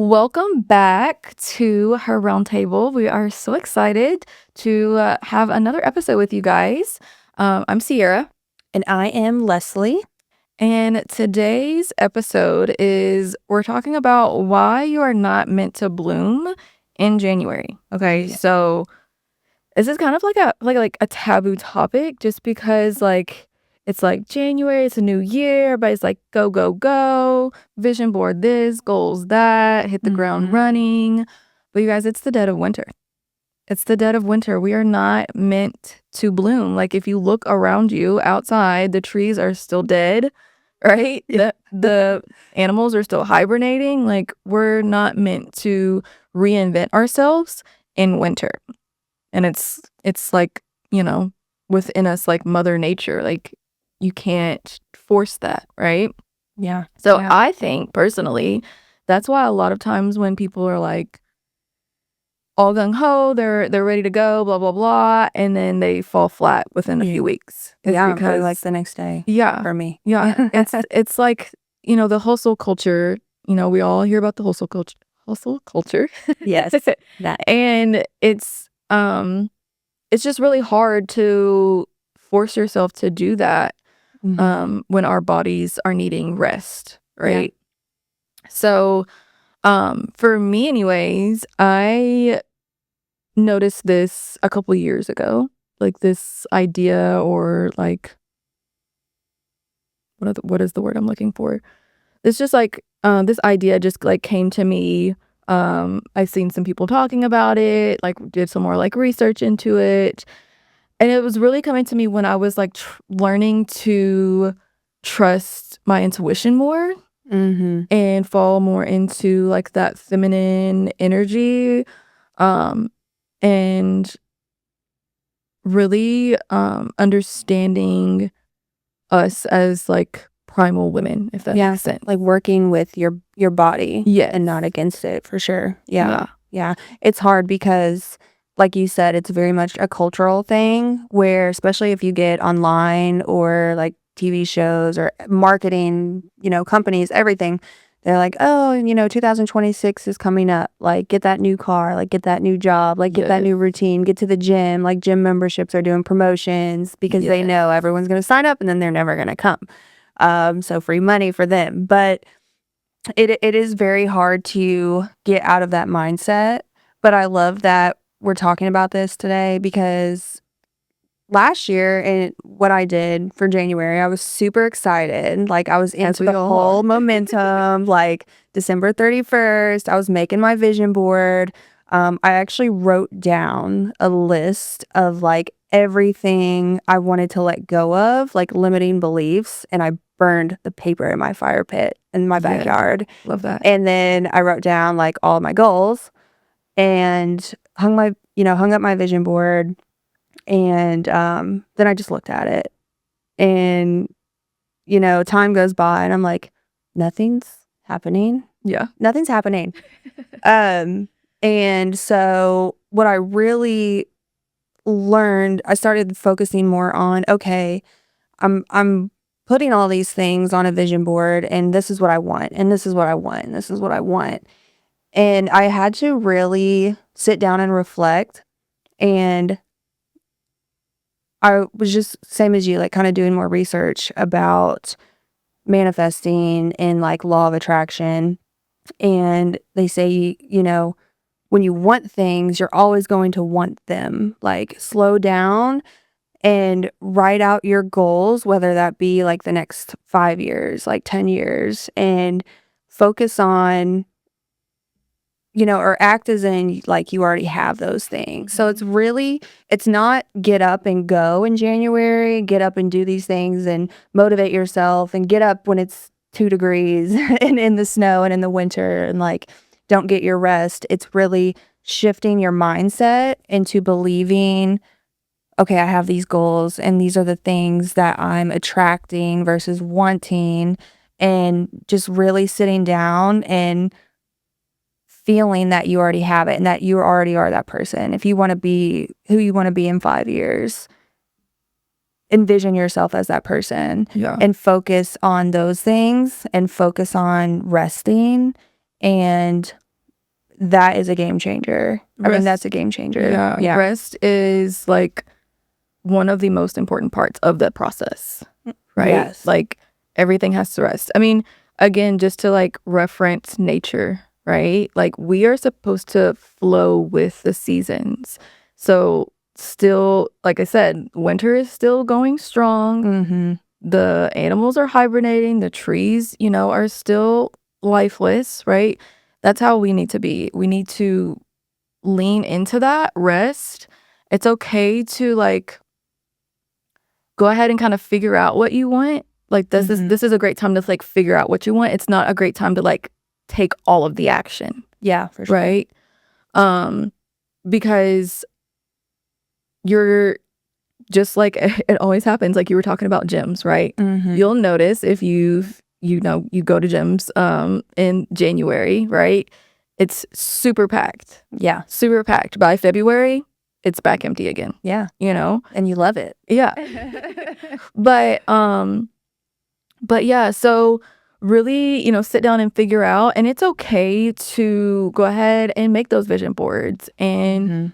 Welcome back to Her Roundtable. We are so excited to have another episode with you guys. I'm Sierra. And I am Leslie. And today's episode is we're talking about why you are not meant to bloom in January. Okay, Yeah. so this is kind of like a taboo topic just because it's like January, it's a new year, everybody's like go, go, go, vision board this, goals that, hit the ground running. But you guys, it's the dead of winter. It's the dead of winter. We are not meant to bloom. Like if you look around you outside, the trees are still dead, right? Yeah. The animals are still hibernating. Like we're not meant to reinvent ourselves in winter. And it's like, within us, like Mother Nature, like you can't force that, right? Yeah. So Yeah. I think personally, that's why a lot of times when people are like all gung ho, they're ready to go, blah blah blah, and then they fall flat within a few weeks. It's Yeah, because probably like the next day yeah, for me. yeah, it's like the hustle culture. We all hear about the hustle culture. Hustle culture. Yes, that. And it's just really hard to force yourself to do that when our bodies are needing rest, right? So for me anyways, I noticed this a couple years ago, like this idea, or like what is the word I'm looking for? It's just like this idea just like came to me. I've seen some people talking about it, like did some more like research into it. And it was really coming to me when I was like learning to trust my intuition more and fall more into like that feminine energy, and really understanding us as like primal women, if that makes sense. Like working with your body Yes. and not against it, for sure. Yeah. Yeah. It's hard because, like you said, it's very much a cultural thing where, especially if you get online or like TV shows or marketing, companies, everything, they're like, oh, 2026 is coming up. Like, get that new car, like, get that new job, like, get that new routine, get to the gym. Like, gym memberships are doing promotions because they know everyone's going to sign up and then they're never going to come. So free money for them. But it is very hard to get out of that mindset. But I love that we're talking about this today because last year and what I did for January, I was super excited. Like I was into the whole momentum. Like December 31st, I was making my vision board. I actually wrote down a list of like everything I wanted to let go of, like limiting beliefs, and I burned the paper in my fire pit in my backyard. Love that. And then I wrote down like all of my goals and hung up my vision board. And then I just looked at it and, time goes by and I'm like, nothing's happening. Yeah. Nothing's happening. And so what I really learned, I started focusing more on, okay, I'm putting all these things on a vision board and this is what I want and this is what I want and this is what I want. And I had to really sit down and reflect, and I was just same as you, like kind of doing more research about manifesting and like law of attraction. And they say, when you want things, you're always going to want them. Like slow down and write out your goals, whether that be like the next 5 years, like 10 years, and focus on, or act as in like you already have those things. So it's not get up and go in January, get up and do these things and motivate yourself and get up when it's 2 degrees and in the snow and in the winter and like don't get your rest. It's really shifting your mindset into believing, okay, I have these goals and these are the things that I'm attracting versus wanting, and just really sitting down and feeling that you already have it and that you already are that person. If you want to be who you want to be in 5 years, envision yourself as that person and focus on those things and focus on resting and that is a game changer. I mean, Rest, that's a game changer. yeah. Rest is like one of the most important parts of the process, right? Yes. Like everything has to rest. I mean, again, just to like reference nature, right? Like we are supposed to flow with the seasons. So still, like I said, winter is still going strong. Mm-hmm. The animals are hibernating. The trees, are still lifeless, right? That's how we need to be. We need to lean into that rest. It's okay to like go ahead and kind of figure out what you want. Like this is a great time to like figure out what you want. It's not a great time to like take all of the action. Yeah, for sure. Right? Because you're just like it always happens, like you were talking about gyms, right? Mm-hmm. You'll notice if you go to gyms in January, right? It's super packed. Yeah. Super packed. By February, it's back empty again. Yeah. And you love it. Yeah. But yeah, so really, sit down and figure out, and it's okay to go ahead and make those vision boards and,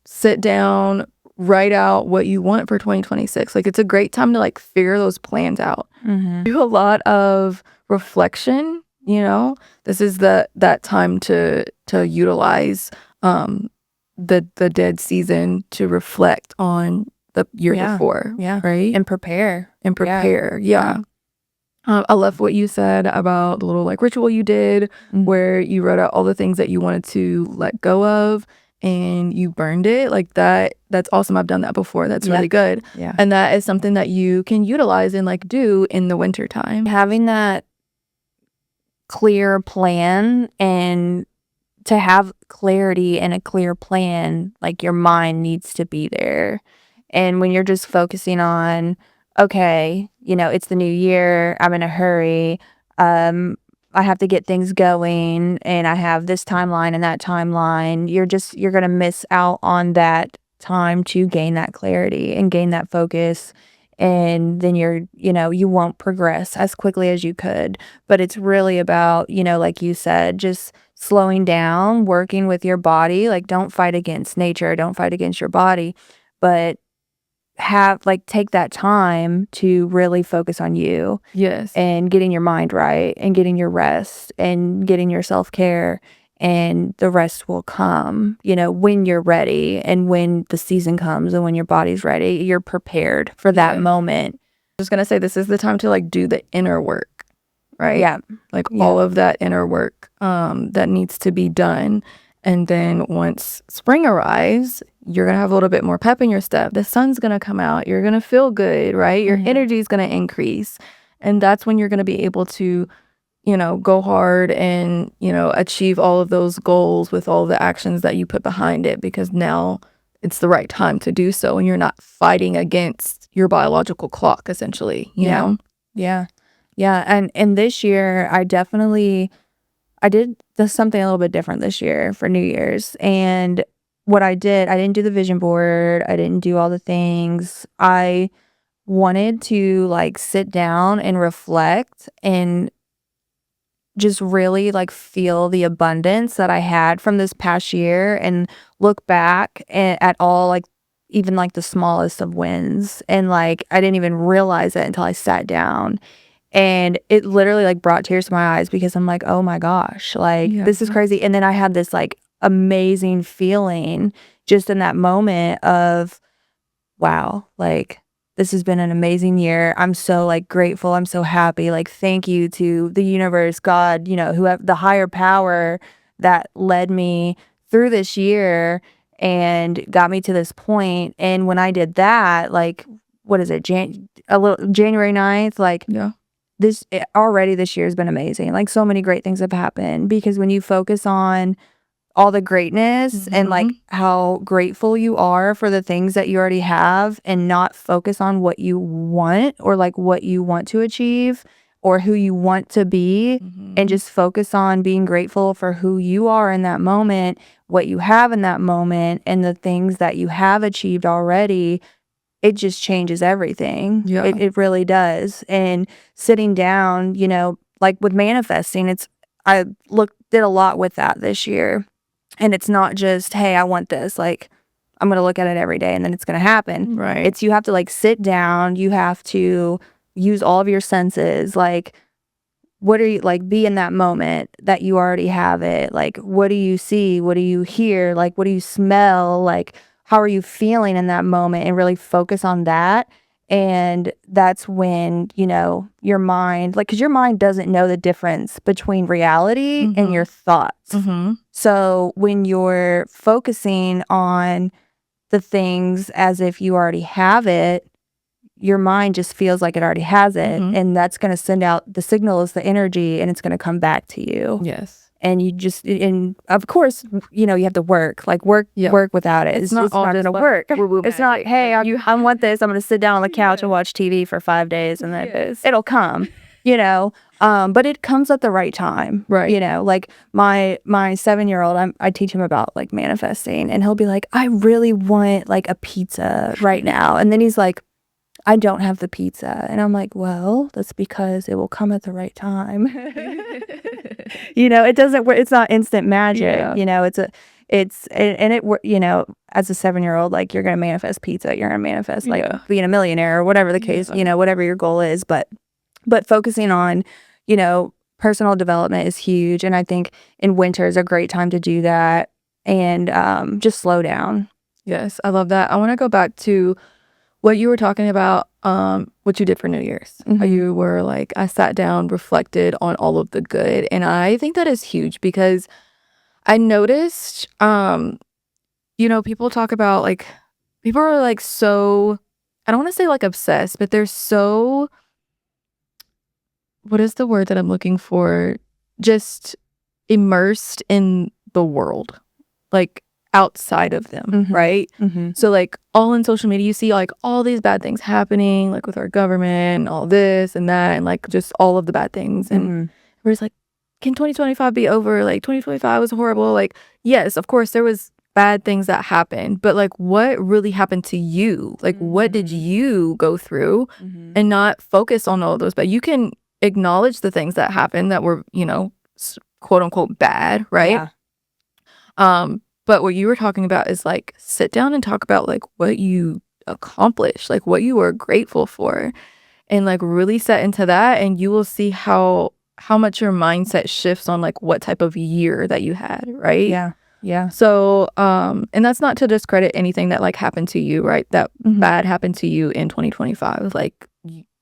sit down, write out what you want for 2026. Like it's a great time to like figure those plans out. Mm-hmm. Do a lot of reflection, This is that time to utilize the dead season to reflect on the year before. Yeah. Right? And prepare. Yeah. I love what you said about the little like ritual you did where you wrote out all the things that you wanted to let go of and you burned it. Like that's awesome. I've done that before. That's really good. Yeah. And that is something that you can utilize and like do in the winter time. Having that clear plan, and to have clarity and a clear plan, like your mind needs to be there. And when you're just focusing on, okay, it's the new year, I'm in a hurry, I have to get things going, and I have this timeline and that timeline, you're going to miss out on that time to gain that clarity and gain that focus. And then you won't progress as quickly as you could. But it's really about, like you said, just slowing down, working with your body. Like, don't fight against nature, don't fight against your body, but take that time to really focus on you. Yes. And getting your mind right, and getting your rest, and getting your self-care, and the rest will come, when you're ready, and when the season comes, and when your body's ready, you're prepared for that moment. I'm just gonna say this is the time to like do the inner work, right? Yeah. Like all of that inner work that needs to be done. And then once spring arrives, you're going to have a little bit more pep in your step. The sun's going to come out. You're going to feel good, right? Your energy is going to increase. And that's when you're going to be able to, go hard and, achieve all of those goals with all the actions that you put behind it, because now it's the right time to do so. And you're not fighting against your biological clock, essentially, you know? Yeah. Yeah. And this year, I did something a little bit different this year for New Year's. And what I didn't do the vision board. I didn't do all the things. I wanted to like sit down and reflect and just really like feel the abundance that I had from this past year, and look back at all, like even like the smallest of wins. And like I didn't even realize it until I sat down. And it literally like brought tears to my eyes, because I'm like, oh my gosh, like this is crazy. And then I had this like amazing feeling just in that moment of, wow, like this has been an amazing year. I'm so like grateful. I'm so happy. Like, thank you to the universe, God, who have the higher power that led me through this year and got me to this point. And when I did that, like, what is it? January 9th, like, already this year has been amazing. Like, so many great things have happened, because when you focus on all the greatness and like how grateful you are for the things that you already have, and not focus on what you want or like what you want to achieve or who you want to be, and just focus on being grateful for who you are in that moment, what you have in that moment, and the things that you have achieved already, it just changes everything. It really does. And sitting down, like with manifesting, I look did a lot with that this year. And it's not just, hey, I want this. Like, I'm going to look at it every day and then it's going to happen. Right. It's you have to like sit down. You have to use all of your senses. Like, what are you like, be in that moment that you already have it. Like, what do you see? What do you hear? Like, what do you smell? Like, how are you feeling in that moment, and really focus on that. And that's when, you know, your mind, like, because your mind doesn't know the difference between reality and your thoughts. So when you're focusing on the things as if you already have it, your mind just feels like it already has it. And that's going to send out the signal is the energy, and it's going to come back to you. Yes. And you just, and of course, you know, you have to work without it. It's not going to work. It's not, hey, I want this. I'm going to sit down on the couch and watch TV for 5 days, and then it'll come, you know. But it comes at the right time. Right. You know, like my 7-year-old, I teach him about like manifesting, and he'll be like, I really want like a pizza right now. And then he's like, I don't have the pizza. And I'm like, well, that's because it will come at the right time. You know, it doesn't work. It's not instant magic. You know, you know, as a 7-year-old, like, you're going to manifest pizza. You're going to manifest like being a millionaire or whatever the case, you know, whatever your goal is. But focusing on, you know, personal development is huge. And I think in winter is a great time to do that, and just slow down. Yes, I love that. I want to go back to what you were talking about, what you did for New Year's. How you were like, I sat down, reflected on all of the good. And I think that is huge, because I noticed, you know, people talk about like, people are like so, I don't want to say like obsessed, but they're so, what is the word that I'm looking for? Just immersed in the world. Like, outside of them, right? So like all in social media, you see like all these bad things happening, like with our government and all this and that, and like just all of the bad things. And we're just like, can 2025 be over? Like 2025 was horrible. Like, yes, of course there was bad things that happened, but like, what really happened to you? Like, what did you go through? And not focus on all those, but you can acknowledge the things that happened that were, you know, quote unquote bad, right? But what you were talking about is like, sit down and talk about like what you accomplished, like what you were grateful for, and like really set into that, and you will see how much your mindset shifts on like what type of year that you had, right? Yeah. So, and that's not to discredit anything that like happened to you, right? That bad happened to you in 2025. Like,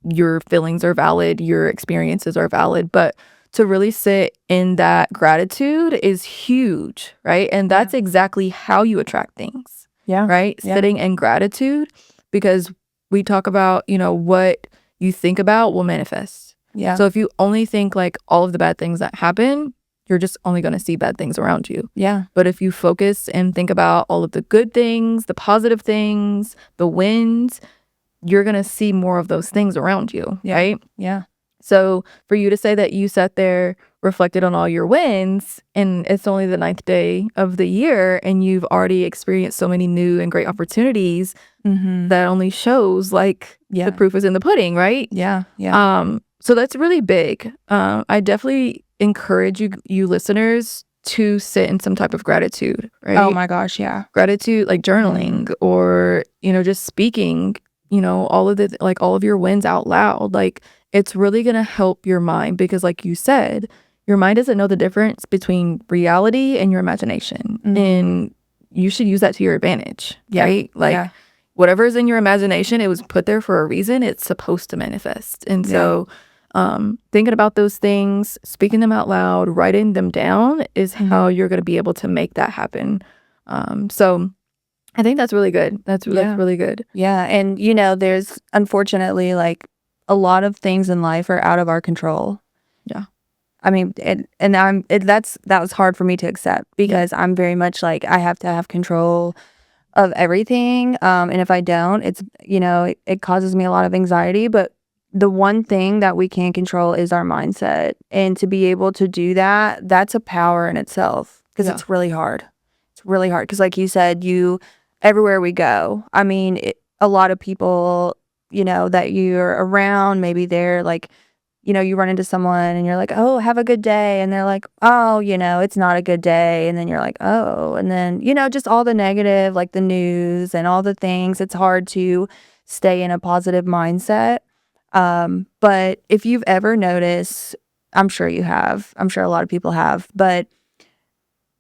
your feelings are valid, your experiences are valid, but to really sit in that gratitude is huge, right? And that's exactly how you attract things. Right? Sitting in gratitude, because we talk about, you know, what you think about will manifest. So if you only think like all of the bad things that happen, you're just only going to see bad things around you. But if you focus and think about all of the good things, the positive things, the wins, you're going to see more of those things around you, right? So for you to say that you sat there, reflected on all your wins, and it's only the 9th day of the year, and you've already experienced so many new and great opportunities, that only shows like the proof is in the pudding, right? So that's really big. I definitely encourage you listeners to sit in some type of gratitude, right? Oh my gosh, yeah. Gratitude, like journaling, or, you know, just speaking, you know, all of your wins out loud. Like, it's really going to help your mind, because like you said, your mind doesn't know the difference between reality and your imagination. And you should use that to your advantage, right? Like, whatever's in your imagination, it was put there for a reason. It's supposed to manifest. And so thinking about those things, speaking them out loud, writing them down is how you're going to be able to make that happen. So I think that's really good. That's really good. And, you know, there's unfortunately like a lot of things in life are out of our control. I mean, that was hard for me to accept, because I'm very much like, I have to have control of everything. And if I don't, it's, you know, it causes me a lot of anxiety. But the one thing that we can control is our mindset. And to be able to do that, that's a power in itself, because it's really hard. It's really hard. Because like you said, everywhere we go, I mean, a lot of people, you know, that you're around, maybe they're like, you run into someone and you're like, oh, have a good day. And they're like, oh, it's not a good day. And then you're like, oh, and then, just all the negative, like the news and all the things. It's hard to stay in a positive mindset. But if you've ever noticed, I'm sure you have, I'm sure a lot of people have, but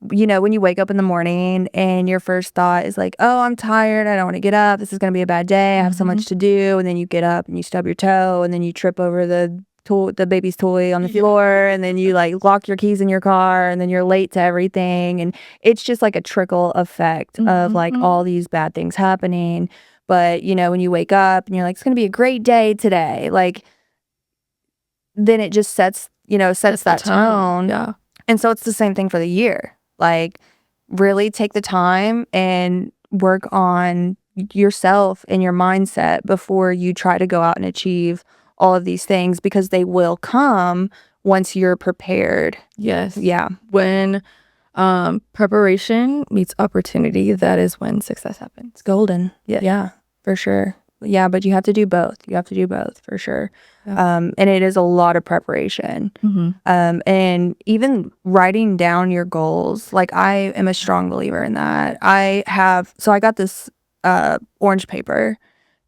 when you wake up in the morning and your first thought is like, oh, I'm tired. I don't want to get up. This is going to be a bad day. I have so much to do. And then you get up and you stub your toe and then you trip over the baby's toy on the floor, and then you like lock your keys in your car, and then you're late to everything. And it's just like a trickle effect of like all these bad things happening. But, when you wake up and you're like, it's going to be a great day today, like, then it just sets that tone. Yeah. And so it's the same thing for the year. Like, really take the time and work on yourself and your mindset before you try to go out and achieve all of these things, because they will come once you're prepared. Yes. Yeah. When preparation meets opportunity, that is when success happens. It's golden. Yeah. Yeah, for sure. Yeah, but you have to do both. You have to do both for sure. Yeah. And it is a lot of preparation. And even writing down your goals, like I am a strong believer in that. I got this orange paper,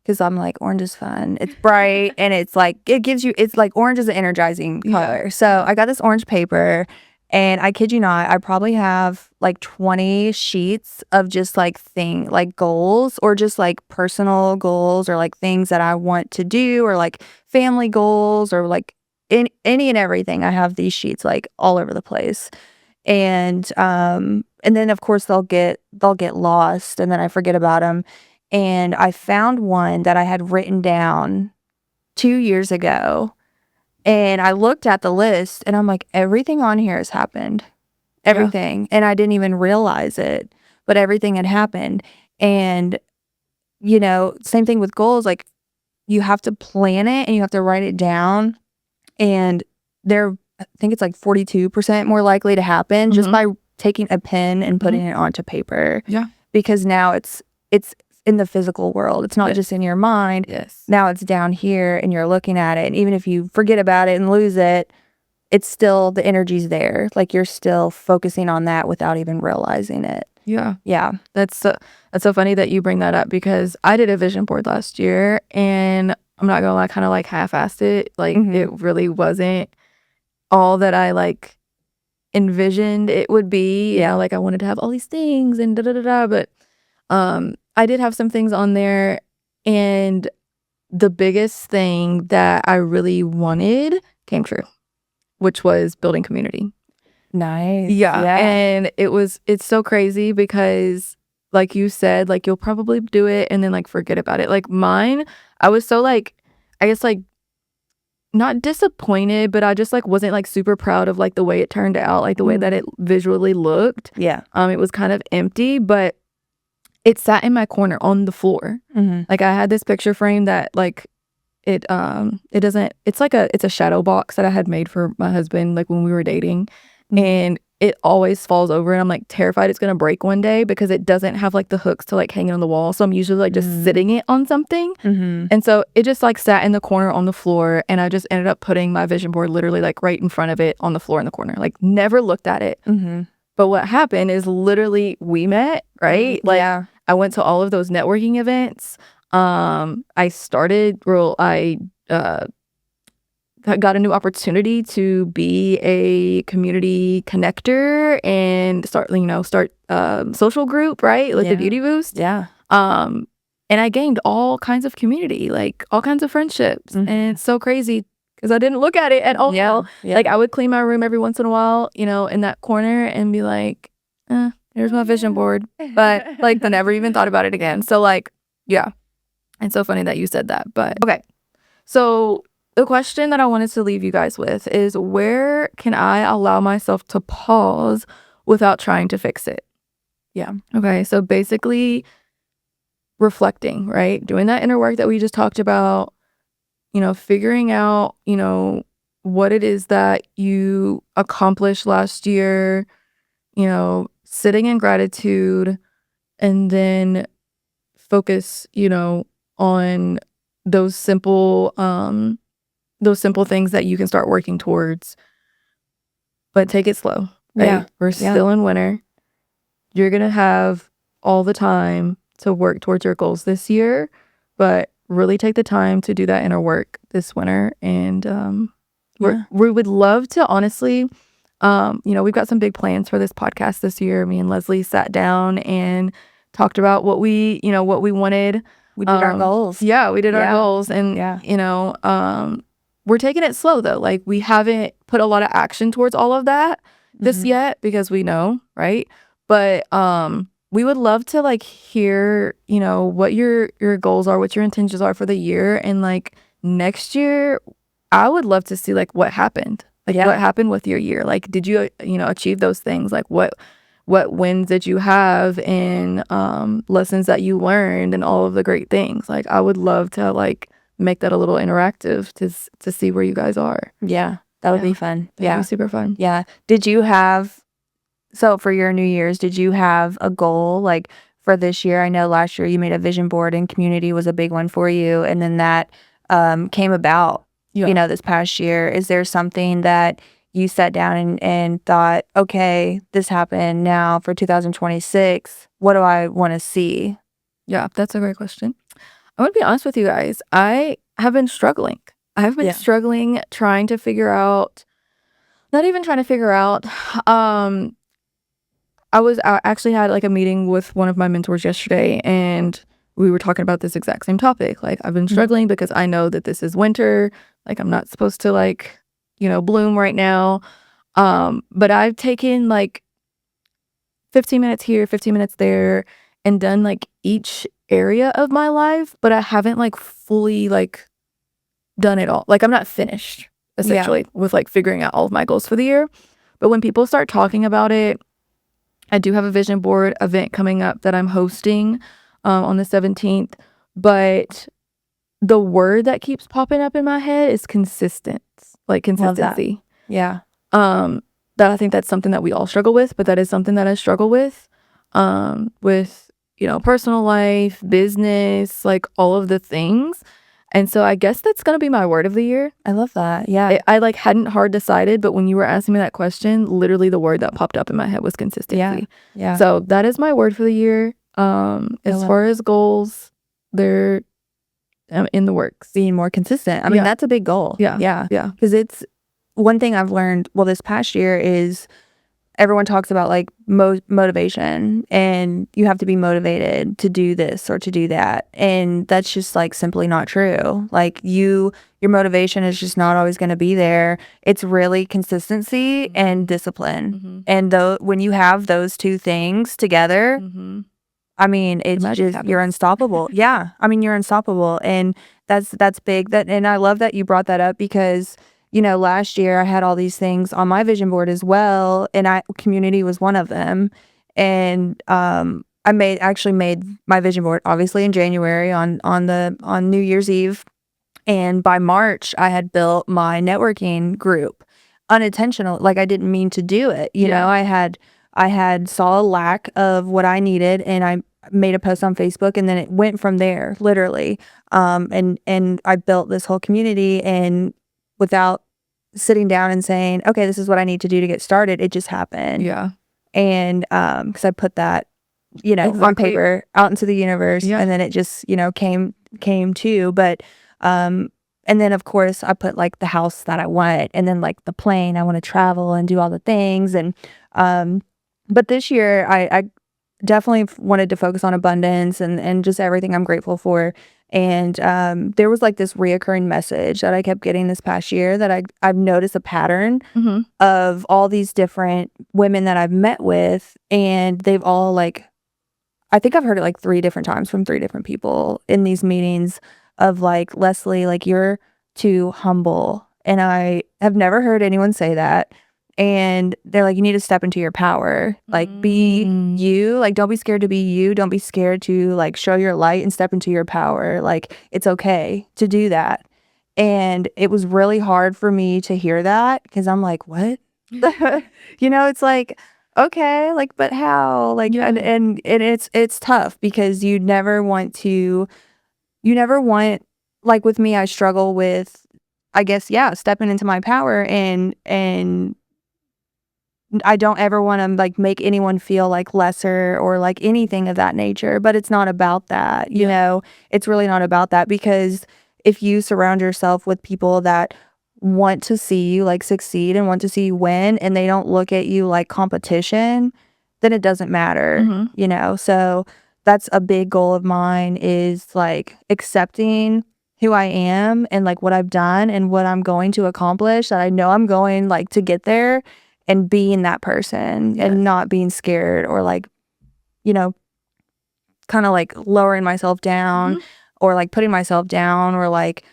because I'm like, orange is fun. It's bright and it's like, it's like orange is an energizing color. Yeah. So I got this orange paper, and I kid you not, I probably have like 20 sheets of just like goals, or just like personal goals, or like things that I want to do, or like family goals, or like any and everything. I have these sheets like all over the place. And then of course they'll get lost, and then I forget about them. And I found one that I had written down 2 years ago, and I looked at the list and I'm like, everything on here has happened. Everything. Yeah. And I didn't even realize it, but everything had happened. And, same thing with goals. Like, you have to plan it and you have to write it down. And I think it's like 42% more likely to happen just by taking a pen and putting it onto paper. Yeah. Because now it's in the physical world. It's not just in your mind. Yes. Now it's down here and you're looking at it. And even if you forget about it and lose it, it's still, the energy's there. Like, you're still focusing on that without even realizing it. Yeah. Yeah. That's so funny that you bring that up, because I did a vision board last year, and I'm not gonna lie, kind of like half-assed it. Like, it really wasn't all that I like envisioned it would be. Yeah. Like, I wanted to have all these things and da-da-da-da, but I did have some things on there, and the biggest thing that I really wanted came true, which was building community. Nice. Yeah. And it's so crazy, because like you said, like, you'll probably do it and then like forget about it. Like, mine, I was so like, I guess like not disappointed, but I just like wasn't like super proud of like the way it turned out, like the way that it visually looked. Yeah. It was kind of empty, but it sat in my corner on the floor. Like, I had this picture frame that like it doesn't, it's a shadow box that I had made for my husband like when we were dating, and it always falls over, and I'm like terrified it's gonna break one day, because it doesn't have like the hooks to like hang it on the wall. So I'm usually like just sitting it on something. And so it just like sat in the corner on the floor, and I just ended up putting my vision board literally like right in front of it on the floor in the corner. Like, never looked at it. But what happened is literally we met, right? Like, I went to all of those networking events. I got a new opportunity to be a community connector and start social group, right? Like the Beauty Boost. Yeah. And I gained all kinds of community, like all kinds of friendships. And it's so crazy, because I didn't look at it at all. Yeah. Like, I would clean my room every once in a while, in that corner, and be like, here's my vision board. But like, I never even thought about it again. So like, yeah. It's so funny that you said that. But okay. So the question that I wanted to leave you guys with is, where can I allow myself to pause without trying to fix it? Yeah. Okay. So basically reflecting, right? Doing that inner work that we just talked about, figuring out, what it is that you accomplished last year, sitting in gratitude, and then focus, on those simple those simple things that you can start working towards. But take it slow, right? Yeah. We're Yeah. still in winter. You're going to have all the time to work towards your goals this year, but really take the time to do that inner work this winter. And we would love to, honestly, we've got some big plans for this podcast this year. Me and Leslie sat down and talked about what we wanted. We did our goals. Yeah, we did our goals. And, Yeah. we're taking it slow, though. Like, we haven't put a lot of action towards all of that this yet, because we know, right? But we would love to, like, hear, what your goals are, what your intentions are for the year. And, like, next year, I would love to see, like, what happened. Like, what happened with your year? Like, did you, achieve those things? Like, what wins did you have, and lessons that you learned, and all of the great things? Like, I would love to, like, make that a little interactive to see where you guys are. Yeah, that would be fun. That'd be super fun. Yeah. So for your New Year's, did you have a goal, like, for this year? I know last year you made a vision board, and community was a big one for you, and then that came about, this past year. Is there something that you sat down and thought, okay, this happened, now for 2026, what do I want to see? Yeah, that's a great question. I'm going to be honest with you guys. I have been struggling. I have been struggling trying to figure out, not even trying to figure out, I actually had, like, a meeting with one of my mentors yesterday, and we were talking about this exact same topic. Like, I've been struggling because I know that this is winter. Like, I'm not supposed to, like, bloom right now. But I've taken, like, 15 minutes here, 15 minutes there, and done, like, each area of my life, but I haven't, like, fully, like, done it all. Like, I'm not finished, essentially, with, like, figuring out all of my goals for the year. But when people start talking about it, I do have a vision board event coming up that I'm hosting on the 17th, but the word that keeps popping up in my head is consistency. Yeah. That I think that's something that we all struggle with, but that is something that I struggle with personal life, business, like, all of the things. And so I guess that's going to be my word of the year. I love that. Yeah. I like hadn't hard decided, but when you were asking me that question, literally the word that popped up in my head was consistency. Yeah. So that is my word for the year. As far as goals, they're in the works. Being more consistent. I mean, that's a big goal. Yeah. Because it's one thing I've learned, this past year, is everyone talks about, like, motivation, and you have to be motivated to do this or to do that. And that's just, like, simply not true. Like, your motivation is just not always going to be there. It's really consistency and discipline. And when you have those two things together, I mean, it's just, you're unstoppable. Yeah. I mean, you're unstoppable. And that's big. And I love that you brought that up, because last year I had all these things on my vision board as well, and community was one of them. And I actually made my vision board, obviously, in January on New Year's Eve, and by March I had built my networking group unintentional. Like, I didn't mean to do it. I had saw a lack of what I needed, and I made a post on Facebook, and then it went from there, literally. And I built this whole community, and without sitting down and saying, okay, this is what I need to do to get started, it just happened. Yeah. And because I put that, Exactly. on paper, out into the universe, and then it just, came to. But and then, of course, I put, like, the house that I want, and then, like, the plane, I want to travel and do all the things. And but this year I definitely wanted to focus on abundance and just everything I'm grateful for. And there was, like, this reoccurring message that I kept getting this past year, that I've noticed a pattern of all these different women that I've met with, and they've all, like, I think I've heard it, like, 3 different times from 3 different people in these meetings, of, like, Leslie, like, you're too humble. And I have never heard anyone say that. And they're like, you need to step into your power. Like, be you. Like, don't be scared to be you. Don't be scared to, like, show your light and step into your power. Like, it's okay to do that. And it was really hard for me to hear that, because I'm like, what? It's like, okay, like, but how? Like, and it's tough, because you never want, like, with me, I struggle with I guess, yeah, stepping into my power, and I don't ever wanna, like, make anyone feel, like, lesser or, like, anything of that nature, but it's not about that, you Yeah. know? It's really not about that, because if you surround yourself with people that want to see you, like, succeed and want to see you win, and they don't look at you like competition, then it doesn't matter, Mhm. you know? So, that's a big goal of mine, is, like, accepting who I am and, like, what I've done and what I'm going to accomplish, that I know I'm going, like, to get there, and being that person Yes. and not being scared or, like, you know, kinda, like, lowering myself down Mhm. or, like, putting myself down or, like,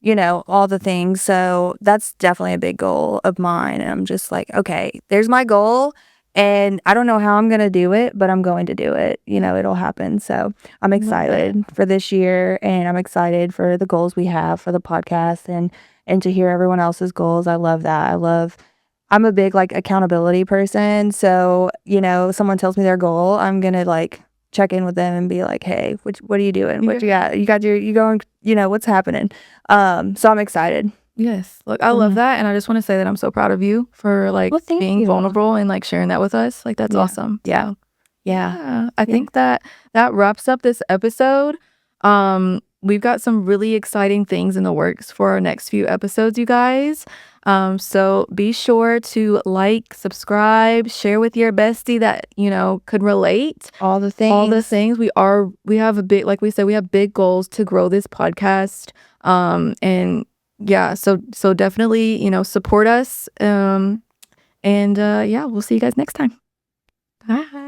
you know, all the things. So that's definitely a big goal of mine, and I'm just like, "Okay, there's my goal, and I don't know how I'm gonna do it, but I'm going to do it." You know, it'll happen. So I'm Love that. excited for this year, and I'm excited for the goals we have for the podcast, and to hear everyone else's goals. I love that. I'm a big, like, accountability person, so, you know, someone tells me their goal, I'm gonna, like, check in with them and be like, "Hey, what are you doing? What you Yeah. got? You going, you know, what's happening?" So I'm excited. Yes. Look, I love Mhm. that, and I just wanna say that I'm so proud of you for, like, Well, thank being you. vulnerable and, like, sharing that with us. Like, that's Yeah. awesome. Yeah. So, Yeah. yeah, I Yeah. think that that wraps up this episode. We've got some really exciting things in the works for our next few episodes, you guys. So be sure to like, subscribe, share with your bestie that, you know, could relate. All the All the things. things we have a big, like we said, we have big goals to grow this podcast. And yeah, so definitely, you know, support us. And yeah, we'll see you guys next time. Bye.